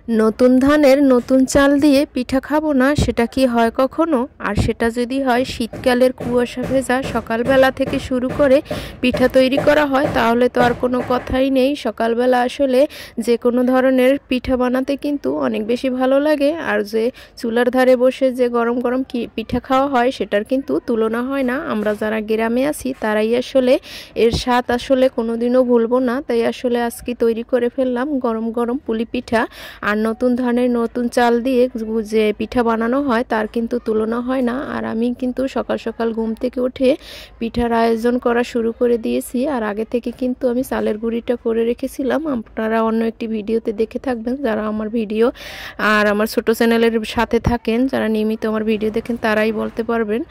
নতুন ধানের নতুন চাল দিয়ে পিঠা খাবো না, সেটা কি হয় কখনো? আর সেটা যদি হয় শীতকালের কুয়াশা ভেজা সকালবেলা থেকে শুরু করে পিঠা তৈরি করা হয়, তাহলে তো আর কোনো কথাই নেই। সকালবেলা আসলে যে কোনো ধরনের পিঠা বানাতে কিন্তু অনেক বেশি ভালো লাগে। আর যে চুলার ধারে বসে যে গরম গরম পিঠা খাওয়া হয়, সেটার কিন্তু তুলনা হয় না। আমরা যারা গ্রামে আছি তারাই আসলে এর স্বাদ আসলে কোনোদিনও ভুলবো না। তাই আসলে আজকে তৈরি করে ফেললাম গরম গরম পুলি পিঠা। আর নতুন ধানের নতুন চাল দিয়ে যে পিঠা বানানো হয় তার কিন্তু তুলনা হয় না। আর আমি কিন্তু সকাল সকাল ঘুম থেকে উঠে পিঠার আয়োজন করা শুরু করে দিয়েছি। আর আগে থেকে কিন্তু আমি চালের গুঁড়িটা করে রেখেছিলাম। আপনারা অন্য একটি ভিডিওতে দেখে থাকবেন, যারা আমার ভিডিও আর আমার ছোট চ্যানেলের সাথে থাকেন, যারা নিয়মিত আমার ভিডিও দেখেন তারাই বলতে পারবেন।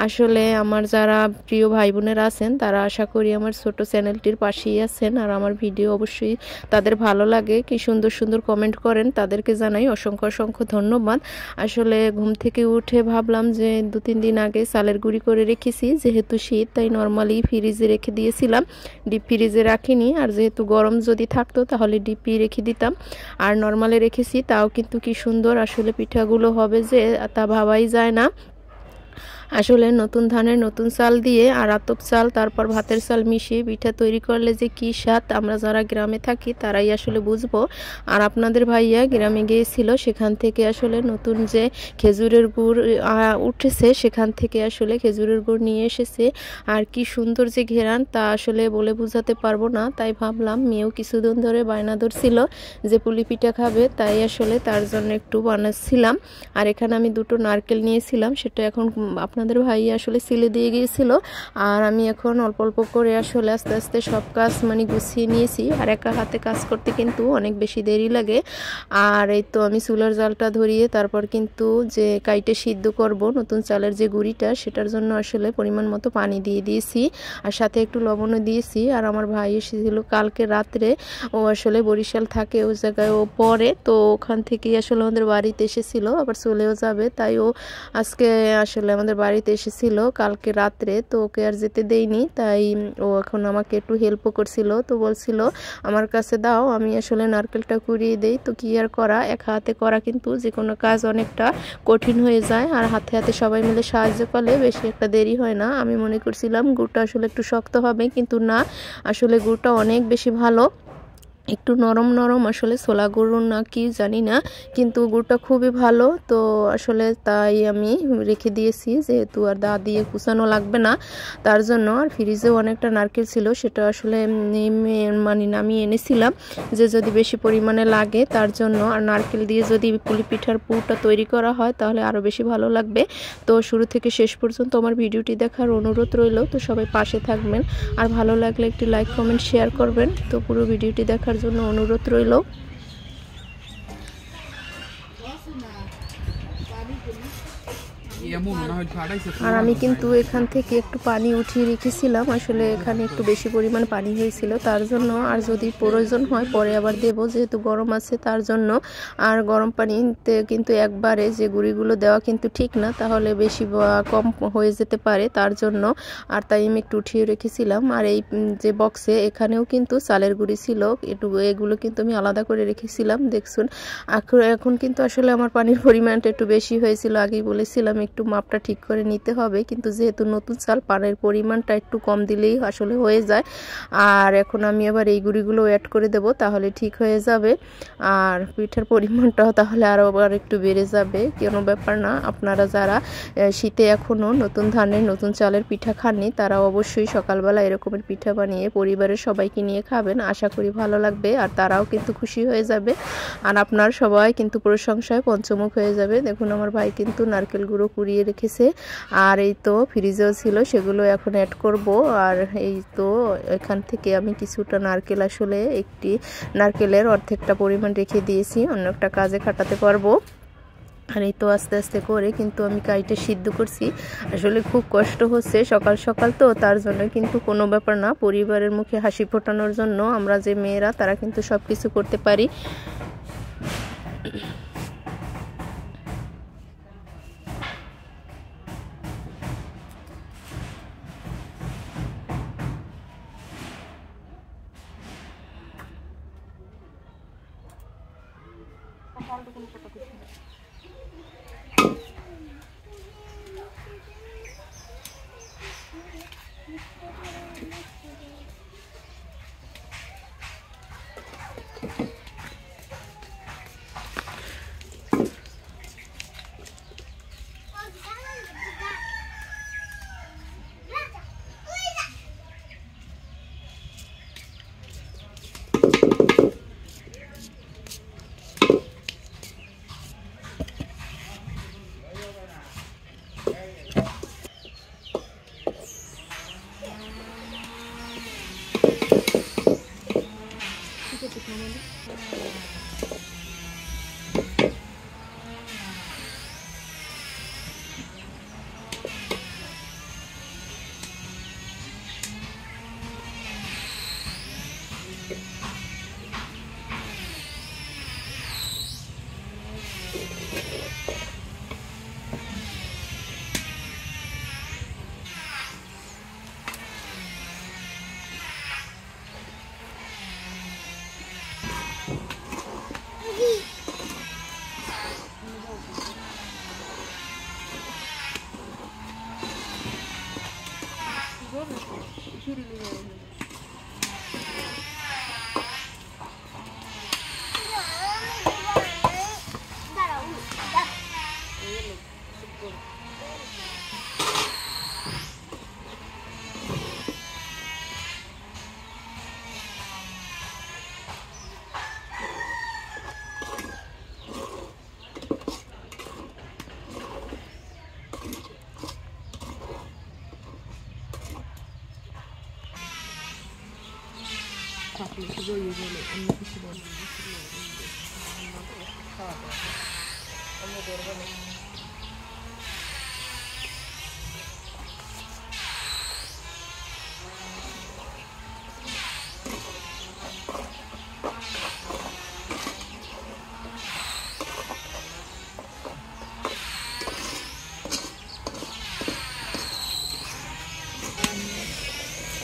আসলে আমার যারা প্রিয় ভাই বোনেরা আছেন তারা আশা করি আমার ছোট চ্যানেলটির পাশেই আছেন। আর আমার ভিডিও অবশ্যই তাদের ভালো লাগে, কি সুন্দর সুন্দর কমেন্ট করেন, তাদেরকে জানাই অসংখ্য অসংখ্য ধন্যবাদ। আসলে ঘুম থেকে উঠে ভাবলাম যে 2-3 দিন আগে চালের গুঁড়ি করে রেখেছি, যেহেতু শীত তাই নর্মালি ফ্রিজে রেখে দিয়েছিলাম, ডিপ ফ্রিজে রাখিনি। আর যেহেতু গরম যদি থাকতো তাহলে ডিপি রেখে দিতাম, আর নর্মালে রেখেছি, তাও কিন্তু কি সুন্দর আসলে পিঠাগুলো হবে যে তা ভাবাই যায় না। আসলে নতুন ধানের নতুন চাল দিয়ে আর আতপ চাল তারপর ভাতের চাল মিশিয়ে পিঠা তৈরি করলে যে কী স্বাদ, আমরা যারা গ্রামে থাকি তারাই আসলে বুঝবো। আর আপনাদের ভাইয়া গ্রামে গিয়েছিল, সেখান থেকে আসলে নতুন যে খেজুরের গুড় উঠেছে সেখান থেকে আসলে খেজুরের গুড় নিয়ে এসেছে। আর কি সুন্দর যে ঘেরান, তা আসলে বলে বোঝাতে পারবো না। তাই ভাবলাম মেয়েও কিছুদিন ধরে বায়না ধরছিল যে পুলি পিঠা খাবে, তাই আসলে তার জন্য একটু বানাচ্ছিলাম। আর এখানে আমি 2টো নারকেল নিয়েছিলাম, সেটা এখন আপনাদের ভাই আসলে সিলে দিয়ে গিয়েছিল। আর আমি এখন অল্প অল্প করে আসলে আস্তে আস্তে সব কাজ গুছিয়ে নিয়েছি। আর একা হাতে কাজ করতে কিন্তু অনেক বেশি দেরি লাগে। আর এই তো আমি চুলার জালটা ধরিয়ে তারপর কিন্তু যে কাইটে সিদ্ধ করব নতুন চালের যে গুঁড়িটা, সেটার জন্য আসলে পরিমাণ মতো পানি দিয়ে দিয়েছি, আর সাথে একটু লবণও দিয়েছি। আর আমার ভাই এসেছিল কালকে রাত্রে, ও আসলে বরিশাল থাকে, ওই জায়গায় ও পড়ে, তো ওখান থেকেই আসলে আমাদের বাড়িতে এসেছিল, আবার চলেও যাবে। তাই ও আজকে আসলে আমাদের বাড়িতে এসেছিল কালকে রাত্রে, তো ওকে আর যেতে দেইনি। তাই ও এখন আমাকে একটু হেল্পও করছিল, তো বলছিল আমার কাছে দাও, আমি আসলে নারকেলটা কুড়িয়ে দেই। তো কি আর করা, এক হাতে করা কিন্তু যে কোনো কাজ অনেকটা কঠিন হয়ে যায়। আর হাতে হাতে সবাই মিলে সাহায্য করলে বেশি একটা দেরি হয় না। আমি মনে করছিলাম গুড়টা আসলে একটু শক্ত হবে, কিন্তু না, আসলে গুড়টা অনেক বেশি ভালো, একটু নরম নরম, আসলে ছোলা গুড় না কি জানি না, কিন্তু গুড়টা খুবই ভালো। তো আসলে তাই আমি রেখে দিয়েছি, যেহেতু আর দা দিয়ে কুচানো লাগবে না তার জন্য। আর ফ্রিজেও অনেকটা নারকেল ছিল, সেটা আসলে নামিয়ে এনেছিলাম যে যদি বেশি পরিমাণে লাগে তার জন্য। আর নারকেল দিয়ে যদি পুলি পিঠার পুরটা তৈরি করা হয় তাহলে আরও বেশি ভালো লাগবে। তো শুরু থেকে শেষ পর্যন্ত আমার ভিডিওটি দেখার অনুরোধ রইল, তো সবাই পাশে থাকবেন। আর ভালো লাগলে একটি লাইক কমেন্ট শেয়ার করবেন। তো পুরো ভিডিওটি দেখার জন্য অনুরোধ রইল। আর আমি কিন্তু এখান থেকে একটু পানি উঠিয়ে রেখেছিলাম, আসলে এখানে একটু বেশি পরিমাণ পানি হয়েছিল তার জন্য। আর যদি প্রয়োজন হয় পরে আবার দেব, যেহেতু গরম আছে তার জন্য। আর গরম পানিতে কিন্তু একবারে যে গুঁড়িগুলো দেওয়া কিন্তু ঠিক না, তাহলে বেশি বা কম হয়ে যেতে পারে তার জন্য। আর তাই আমি একটু উঠিয়ে রেখেছিলাম। আর এই যে বক্সে এখানেও কিন্তু চালের গুঁড়ি ছিল, একটু এগুলো কিন্তু আমি আলাদা করে রেখেছিলাম। দেখুন এখন কিন্তু আসলে আমার পানির পরিমাণটা একটু বেশি হয়েছিল, আগেই বলেছিলাম একটু মাপটা ঠিক করে নিতে হবে, কিন্তু যেহেতু নতুন চাল, পানির পরিমাণটা একটু কম দিলেই আসলে হয়ে যায়। আর এখন আমি আবার এই গুঁড়িগুলো অ্যাড করে দেব, তাহলে ঠিক হয়ে যাবে। আর পিঠার পরিমাণটাও তাহলে আরও আবার একটু বেড়ে যাবে, কোনো ব্যাপার না। আপনারা যারা শীতে এখনও নতুন ধানের নতুন চালের পিঠা খাননি, তারা অবশ্যই সকালবেলা এরকমের পিঠা বানিয়ে পরিবারের সবাইকে নিয়ে খাবেন, আশা করি ভালো লাগবে। আর তারাও কিন্তু খুশি হয়ে যাবে, আর আপনার সবাই কিন্তু প্রশংসায় পঞ্চমুখ হয়ে যাবে। দেখুন আমার ভাই কিন্তু নারকেল গুঁড়ো কুড়িয়ে রেখেছে, আর এই তো ফ্রিজেও ছিল, সেগুলো এখন অ্যাড করব। আর এই তো এখান থেকে আমি কিছুটা নারকেল, আসলে একটি নারকেলের অর্ধেকটা পরিমাণ রেখে দিয়েছি, অন্য একটা কাজে খাটাতে পারবো। আর এই তো আস্তে আস্তে করে কিন্তু আমি কাইটে সিদ্ধ করছি। আসলে খুব কষ্ট হচ্ছে, সকাল সকাল তো, তার জন্য কিন্তু কোনো ব্যাপার না। পরিবারের মুখে হাসি ফোটানোর জন্য আমরা যে মেয়েরা, তারা কিন্তু সব কিছু করতে পারি।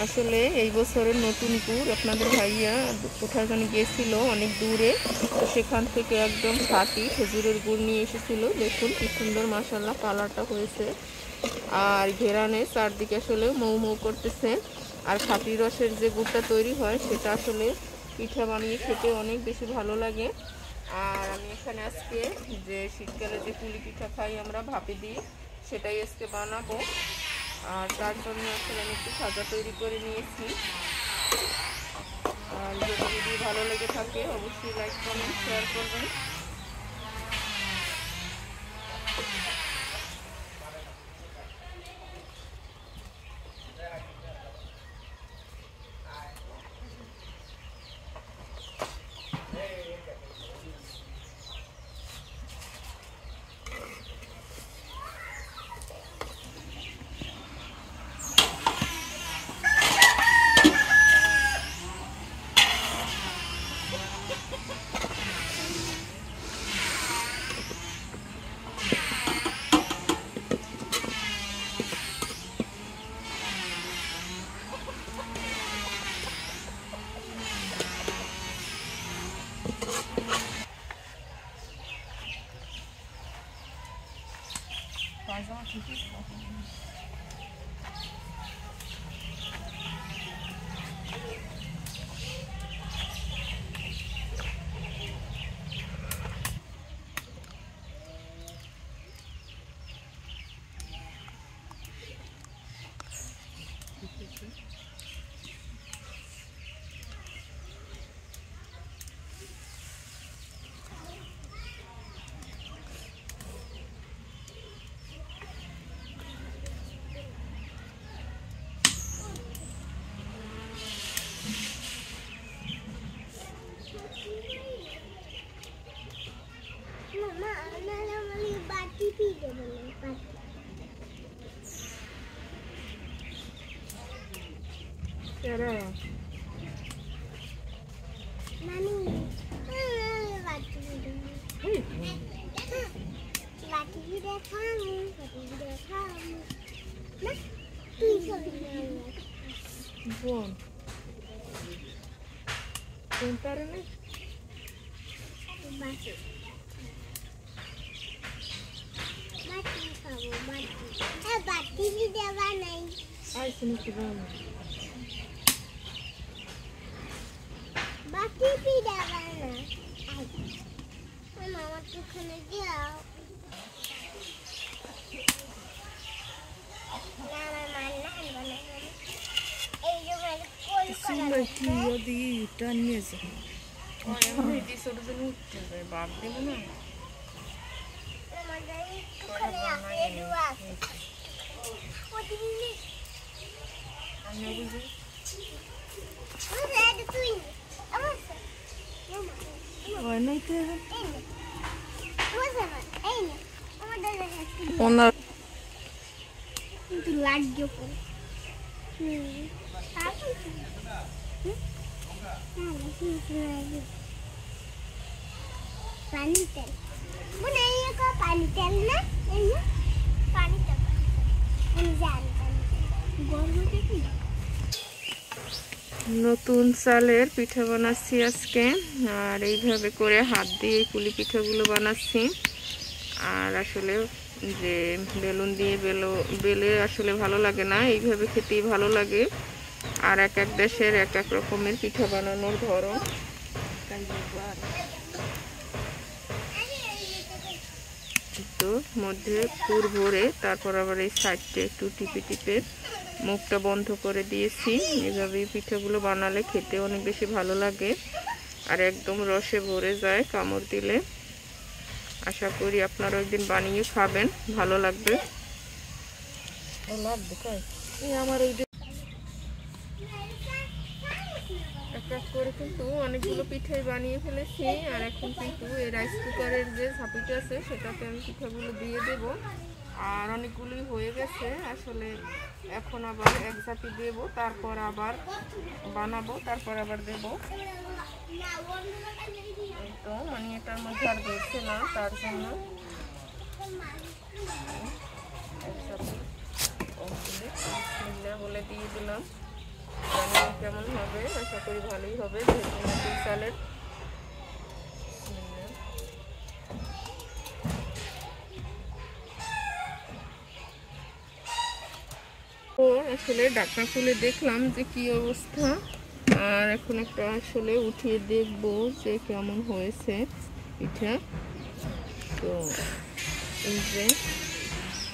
আসলে এই বছরের নতুন গুড় আপনাদের ভাইয়া কোথায় যেন গিয়েছিল অনেক দূরে, তো সেখান থেকে একদম খাঁটি খেজুরের গুড় নিয়ে এসেছিল। দেখুন কি সুন্দর মাশাআল্লাহ কালারটা হয়েছে, আর ঘেরানে চারদিকে আসলে মৌ মৌ করতেছে। আর খাঁটি রসের যে গুড়টা তৈরি হয় সেটা আসলে পিঠা বানিয়ে খেতে অনেক বেশি ভালো লাগে। আর আমি এখানে আজকে যে শীতকালে যে পুলি পিঠা খাই আমরা ভাপে দিয়ে, সেটাই আজকে বানাবো। আর তার জন্য আসলে আমি একটু সাজা তৈরি করে নিয়েছি। আর যদি ভিডিও ভালো লেগে থাকে অবশ্যই লাইক কমেন্ট শেয়ার করবেন। Buon. Bentar nih. নতুন চালের পিঠা বানাচ্ছি আজকে, আর এইভাবে করে হাত দিয়ে পুলি পিঠাগুলো বানাচ্ছি। আর আসলে যে বেলুন দিয়ে বেলে আসলে ভালো লাগে না, এইভাবে খেতেই ভালো লাগে। আর এক এক দেশের এক এক রকমের পিঠা বানানোর ধরন। তো মধ্যে পুর ভরে তারপর আবার এই সাইডটা একটু টিপে টিপে মুখটা বন্ধ করে দিয়েছি। এভাবে পিঠাগুলো বানালে খেতে অনেক বেশি ভালো লাগে আর একদম রসে ভরে যায় কামড় দিলে। আশা করি আপনারা একদিন বানিয়ে খাবেন, ভালো লাগবে। আমার এই এক এক করে কিন্তু অনেকগুলো পিঠাই বানিয়ে ফেলেছি। আর এখন কিন্তু এই রাইস কুকারের যে ঝাঁপিটা আছে সেটাতে আমি পিঠাগুলো দিয়ে দেব। আর অনেকগুলোই হয়ে গেছে আসলে, এখন আবার এক ঝাঁপি দেবো, তারপর আবার বানাবো, তারপর আবার দেবো। তো মানে এটার মধ্যে আর ধরছে না, তার জন্য বলে দিয়ে দিলাম। কেমন হবে, আশা করি ভালোই হবে, যেহেতু নতুন চালের। তো আসলে ঢাকনা খুলে দেখলাম যে কি অবস্থা, আর এখন একটা আসলে উঠিয়ে দেখবো যে কেমন হয়েছে পিঠা। তো এই যে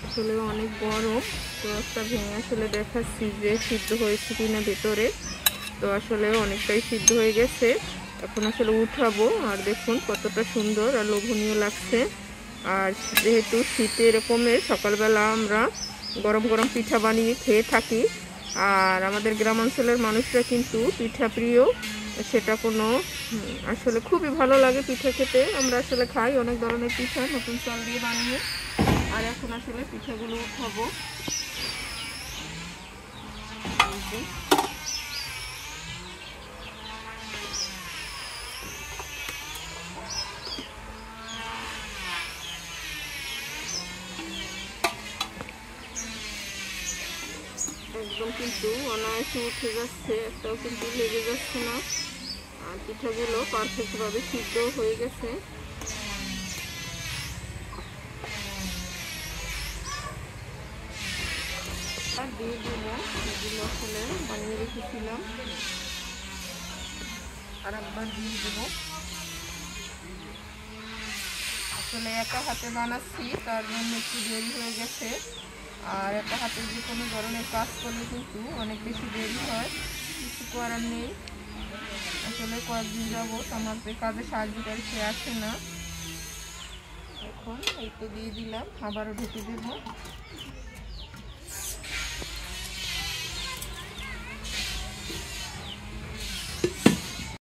আসলে অনেক গরম, তো একটা ভেঙে আসলে দেখাচ্ছি যে সিদ্ধ হয়েছে কিনা ভেতরে। তো আসলে অনেকটাই সিদ্ধ হয়ে গেছে, এখন আসলে উঠাবো। আর দেখুন কতটা সুন্দর আর লোভনীয় লাগছে। আর যেহেতু শীতে এরকমের সকালবেলা আমরা গরম গরম পিঠা বানিয়ে খেয়ে থাকি, আর আমাদের গ্রামাঞ্চলের মানুষরা কিন্তু পিঠা প্রিয়, সেটা কোনো আসলে খুবই ভালো লাগে পিঠা খেতে। আমরা আসলে খাই অনেক ধরনের পিঠা নতুন চাল দিয়ে বানিয়ে। আর এখন আসলে পিঠাগুলো উঠাবো। একদম কিন্তু অনায়াসে উঠে যাচ্ছে, একটাও কিন্তু লেগে যাচ্ছে না। আর পিঠাগুলো পারফেক্টভাবে সিদ্ধ হয়ে গেছে। আর দিয়ে দেবো যেগুলো আসলে বানিয়ে রেখেছিলাম, আর একবার দিয়ে দেবো। আসলে একা হাতে বানাচ্ছি, তার জন্য একটু দেরি হয়ে গেছে। আর একা হাতে যে কোনো ধরনের কাজ করলে কিন্তু অনেক বেশি দেরি হয়, কিছু করার নেই। আসলে কয়েকদিন যাবত আমার যে কাজে সাহায্যকারী সে আসে না। এখন এই তো দিয়ে দিলাম, আবারও ঢেকে দেবো।